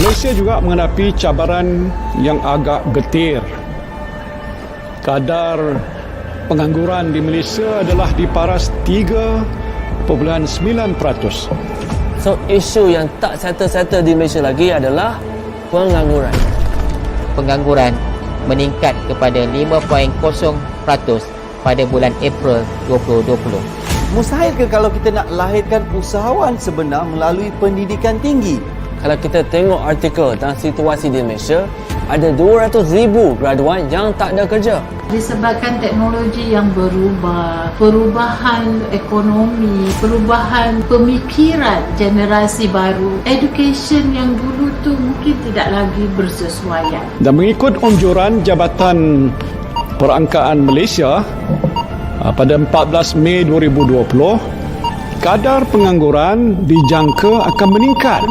Malaysia juga menghadapi cabaran yang agak getir. Kadar pengangguran di Malaysia adalah di paras 3.9%. So, isu yang tak settle-settle di Malaysia lagi adalah pengangguran. Pengangguran meningkat kepada 5.0% pada bulan April 2020. Mustahil ke kalau kita nak lahirkan usahawan sebenar melalui pendidikan tinggi? Kalau kita tengok artikel tentang situasi di Malaysia, ada 200,000 graduan yang tak ada kerja. Disebabkan teknologi yang berubah, perubahan ekonomi, perubahan pemikiran generasi baru, education yang dulu tu mungkin tidak lagi bersesuaian. Dan mengikut anjuran Jabatan Perangkaan Malaysia pada 14 Mei 2020, kadar pengangguran dijangka akan meningkat.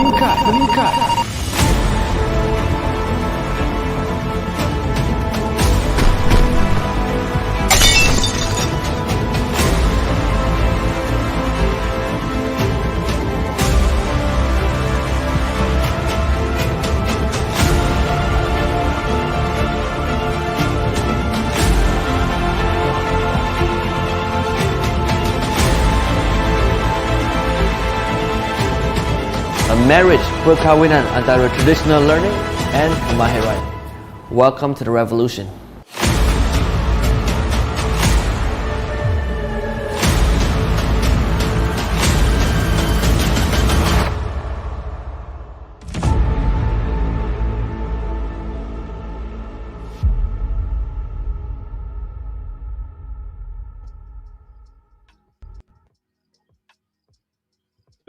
A marriage, perkahwinan antara traditional learning and kemahiran. Welcome to the revolution.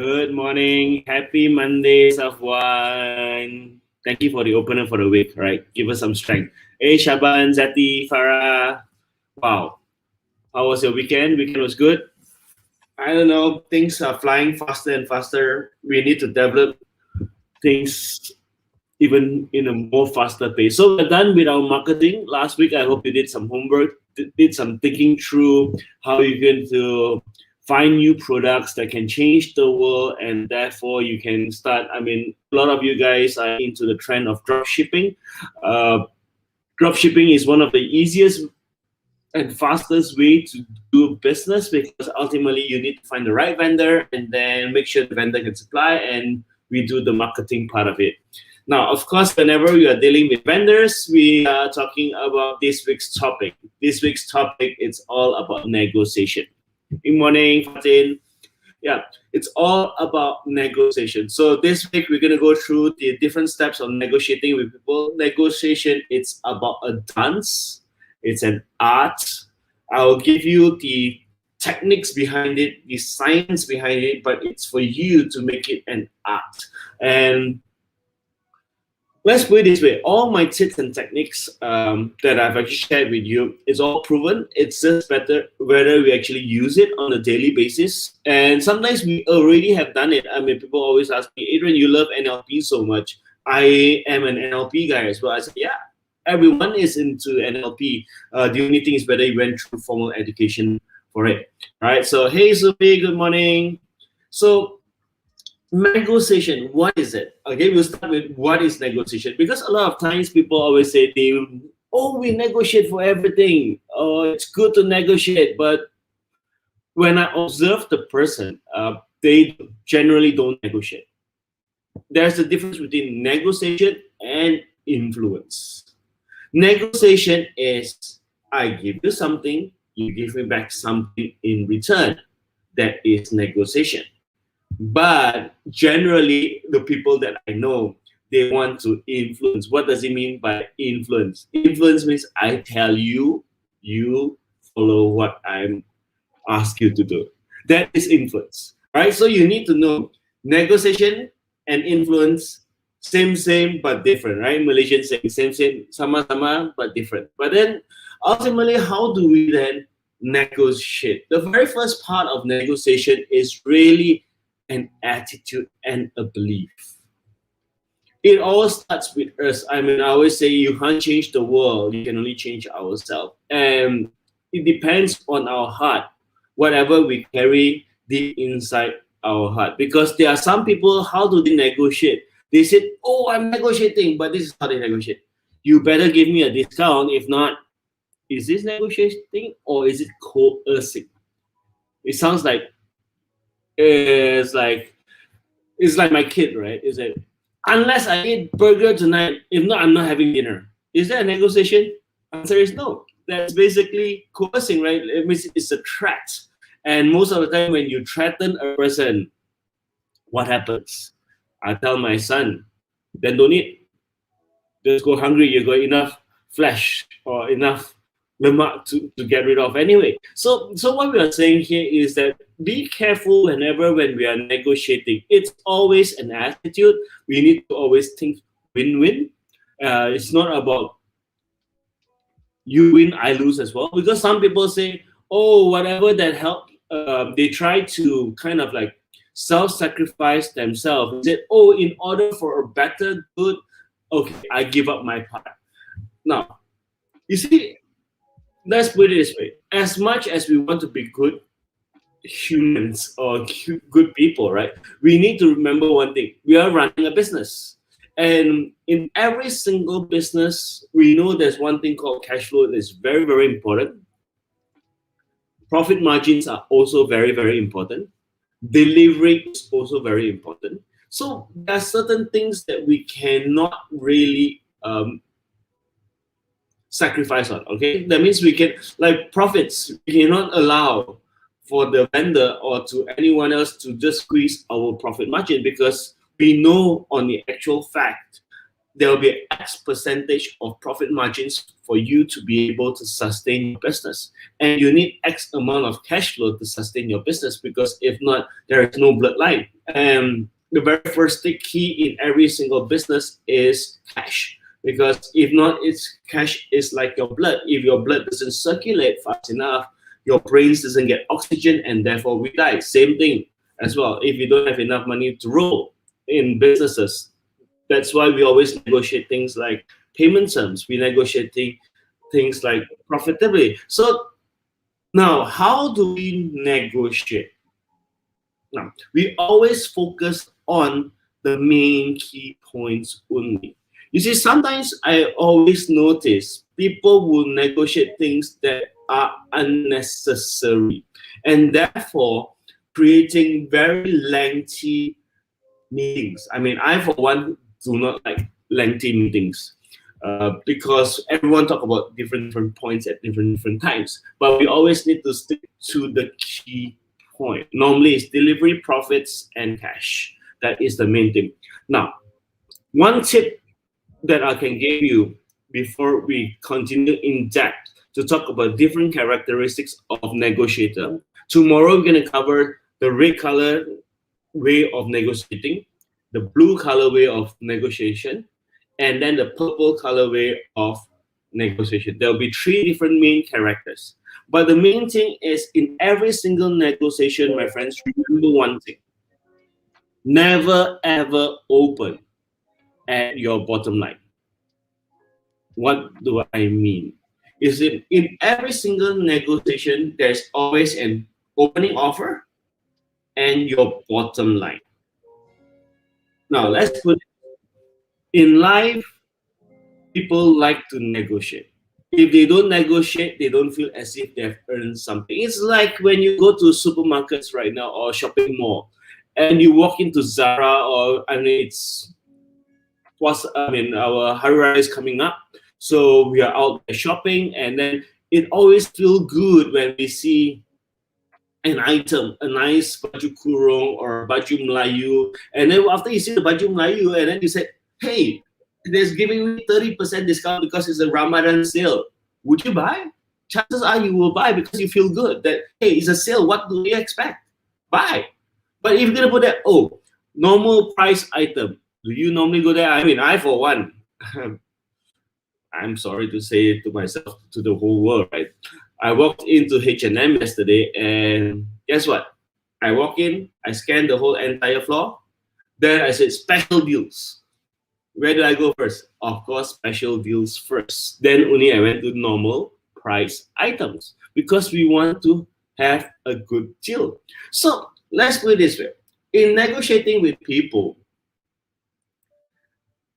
Good morning. Happy Monday, Safwan. Thank you for the opener for the week, right? Give us some strength. Hey, Shaban, Zati, Farah. Wow. How was your weekend? Weekend was good. I don't know. Things are flying faster and faster. We need to develop things even in a more faster pace. So we're done with our marketing. Last week, I hope you did some homework, did some thinking through how you're going to find new products that can change the world, and therefore you can start. I mean, a lot of you guys are into the trend of drop shipping. Drop shipping is one of the easiest and fastest way to do business, because ultimately you need to find the right vendor and then make sure the vendor can supply, and we do the marketing part of it. Now, of course, whenever we are dealing with vendors, we are talking about this week's topic. This week's topic is all about negotiation. Good morning, Fatin. Yeah, it's all about negotiation. So this week we're going to go through the different steps of negotiating with people. Negotiation, it's about a dance. It's an art. I'll give you the techniques behind it, the science behind it, but it's for you to make it an art. And let's put it this way, all my tips and techniques that I've actually shared with you is all proven. It's just better whether we actually use it on a daily basis. And sometimes we already have done it. I mean, people always ask me, Adrian, you love NLP so much. I am an NLP guy as well. I said, yeah, everyone is into NLP. The only thing is whether you went through formal education for it, right? So, hey, Subi, good morning. So, negotiation, what is it? Okay, we'll start with what is negotiation, because a lot of times people always say we negotiate for everything. Oh, it's good to negotiate, but when I observe the person, they generally don't negotiate. There's a difference between negotiation and influence. Negotiation is I give you something, you give me back something in return. That is negotiation. But generally, the people that I know, they want to influence. What does it mean by influence? Influence means I tell you, you follow what I'm ask you to do. That is influence, right? So you need to know negotiation and influence, same but different, right? Malaysian saying same, sama but different. But then ultimately, how do we then negotiate? The very first part of negotiation is really an attitude and a belief. It all starts with us. I mean, I always say you can't change the world, you can only change ourselves. And it depends on our heart, whatever we carry deep inside our heart. Because there are some people, how do they negotiate? They said, oh, I'm negotiating, but this is how they negotiate. You better give me a discount. If not, is this negotiating or is it coercing? It sounds like it's like my kid, right? Is it unless I eat burger tonight, if not, I'm not having dinner. Is that a negotiation? Answer is no. That's basically coercing, right? It means it's a threat. And most of the time when you threaten a person, what happens? I tell my son, then don't eat. Just go hungry, you got enough flesh or enough lemak to get rid of anyway. So what we are saying here is that be careful when we are negotiating. It's always an attitude. We need to always think win-win. It's not about you win, I lose as well. Because some people say, oh, whatever that help, they try to kind of like self-sacrifice themselves. They say, oh, in order for a better good, okay, I give up my part. Now, you see, let's put it this way. As much as we want to be good humans or good people, right? We need to remember one thing. We are running a business. And in every single business, we know there's one thing called cash flow that is very, very important. Profit margins are also very, very important. Delivery is also very important. So there are certain things that we cannot really sacrifice on, okay? That means we can, like profits, we cannot allow for the vendor or to anyone else to just squeeze our profit margin, because we know on the actual fact there will be X percentage of profit margins for you to be able to sustain your business. And you need X amount of cash flow to sustain your business, because if not, there is no bloodline. And the very first key in every single business is cash. Because if not, it's cash is like your blood. If your blood doesn't circulate fast enough, your brains doesn't get oxygen and therefore we die. Same thing as well. If you don't have enough money to roll in businesses, that's why we always negotiate things like payment terms. We negotiate things like profitability. So now, how do we negotiate? Now, we always focus on the main key points only. You see, sometimes I always notice people will negotiate things that are unnecessary and therefore creating very lengthy meetings. I mean, I, for one, do not like lengthy meetings because everyone talk about different points at different times. But we always need to stick to the key point. Normally, it's delivery, profits, and cash. That is the main thing. Now, one tip that I can give you before we continue in depth to talk about different characteristics of negotiator. Tomorrow, we're going to cover the red color way of negotiating, the blue color way of negotiation, and then the purple color way of negotiation. There'll be 3 different main characters. But the main thing is, in every single negotiation, my friends, remember one thing. Never ever open at your bottom line. What do I mean? Is that in every single negotiation, there's always an opening offer and your bottom line. Now, let's put it in life, people like to negotiate. If they don't negotiate, they don't feel as if they've earned something. It's like when you go to supermarkets right now or shopping mall and you walk into Zara or, our Hari Raya is coming up. So we are out there shopping, and then it always feels good when we see an item, a nice baju kurung or baju Melayu, and then after you see the baju Melayu, and then you say, hey, there's giving me 30% discount because it's a Ramadan sale. Would you buy? Chances are you will buy because you feel good that, hey, it's a sale, what do you expect? Buy. But if you're going to put that, normal price item, do you normally go there? I mean, I for one, I'm sorry to say it to myself, to the whole world, right? I walked into H&M yesterday, and guess what? I walk in, I scan the whole entire floor. Then I said, special deals. Where did I go first? Of course, special deals first. Then only I went to normal price items because we want to have a good deal. So let's put it this way. In negotiating with people,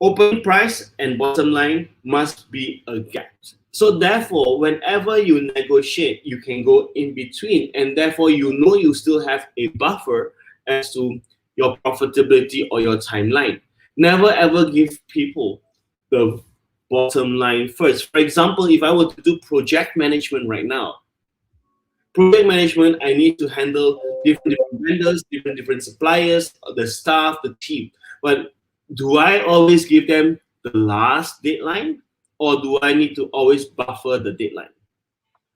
opening price and bottom line must be a gap. So therefore, whenever you negotiate, you can go in between, and therefore you know you still have a buffer as to your profitability or your timeline. Never ever give people the bottom line first. For example, if I were to do project management right now, project management, I need to handle different vendors, different suppliers, the staff, the team. But do I always give them the last deadline, or do I need to always buffer the deadline?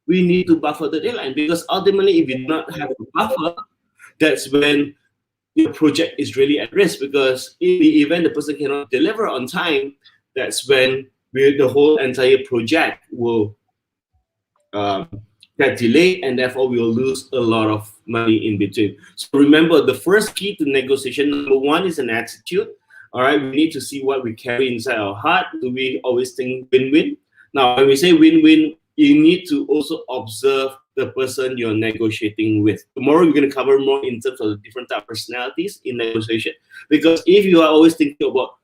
We need to buffer the deadline, because ultimately, if you do not have a buffer, that's when your project is really at risk, because in the event the person cannot deliver on time, that's when the whole entire project will get delayed, and therefore we will lose a lot of money in between. So remember, the first key to negotiation, number one, is an attitude. All right, we need to see what we carry inside our heart. Do we always think win-win? Now, when we say win-win, you need to also observe the person you're negotiating with. Tomorrow, we're going to cover more in terms of the different type of personalities in negotiation. Because if you are always thinking about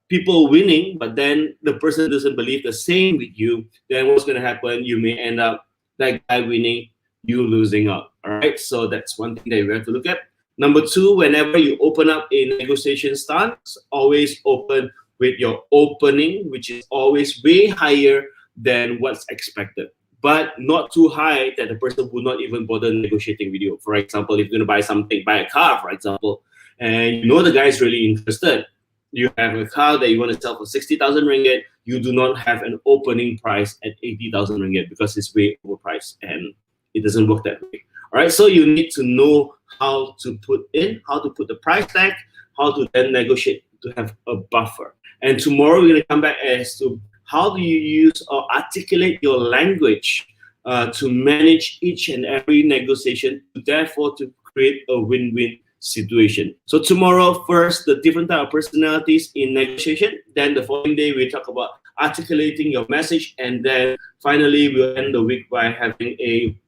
people winning, but then the person doesn't believe the same with you, then what's going to happen? You may end up that guy winning, you losing out. All right, so that's one thing that we have to look at. Number two, whenever you open up a negotiation stance, always open with your opening, which is always way higher than what's expected, but not too high that the person will not even bother negotiating with you. For example, if you're going to buy something, buy a car, for example, and you know the guy is really interested. You have a car that you want to sell for 60,000 ringgit. You do not have an opening price at 80,000 ringgit because it's way overpriced, and it doesn't work that way. All right, so you need to know how to put the price tag, how to then negotiate to have a buffer. And tomorrow we're going to come back as to how do you use or articulate your language to manage each and every negotiation, therefore to create a win-win situation. So tomorrow, first, the different type of personalities in negotiation. Then the following day, we talk about articulating your message. And then finally, we'll end the week by having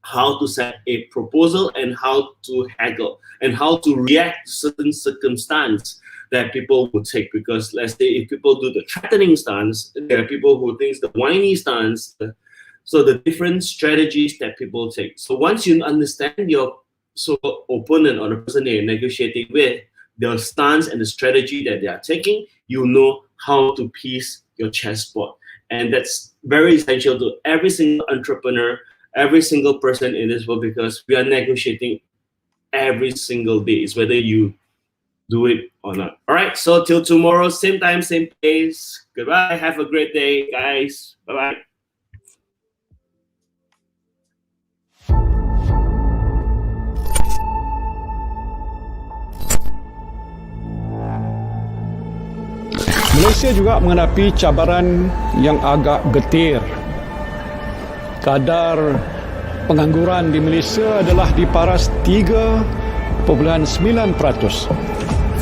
how to set a proposal and how to haggle and how to react to certain circumstance that people will take. Because let's say if people do the threatening stance, there are people who think the whiny stance. So the different strategies that people take. So once you understand your opponent or the person they're negotiating with, the stance and the strategy that they are taking, you know how to piece your chessboard. And that's very essential to every single entrepreneur, every single person in this world, because we are negotiating every single day. It's whether you do it or not. All right, so till tomorrow, same time, same place. Goodbye. Have a great day, guys. Bye-bye. Malaysia juga menghadapi cabaran yang agak getir. Kadar pengangguran di Malaysia adalah di paras 3.9%.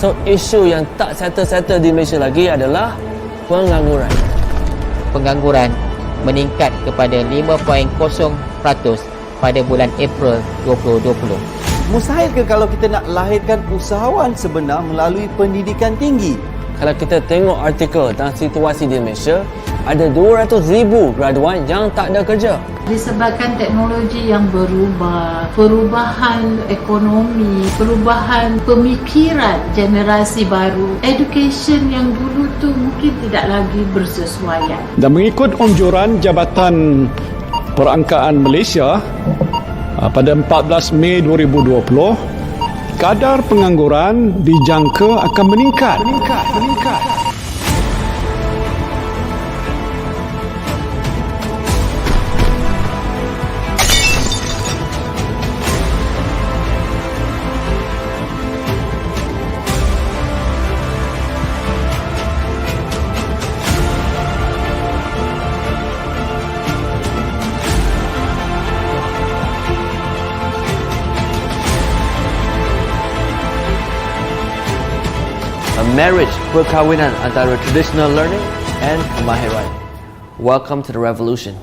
So isu yang tak settle-settle di Malaysia lagi adalah pengangguran. Pengangguran meningkat kepada 5.0% pada bulan April 2020. Mustahil ke kalau kita nak lahirkan usahawan sebenar melalui pendidikan tinggi? Kalau kita tengok artikel tentang situasi di Malaysia, ada 200,000 graduan yang tak ada kerja. Disebabkan teknologi yang berubah, perubahan ekonomi, perubahan pemikiran generasi baru, education yang dulu tu mungkin tidak lagi bersesuaian. Dan mengikut anjuran Jabatan Perangkaan Malaysia pada 14 Mei 2020, kadar pengangguran dijangka akan meningkat. A marriage perkawinan antara traditional learning and kemahiran. Welcome to the revolution.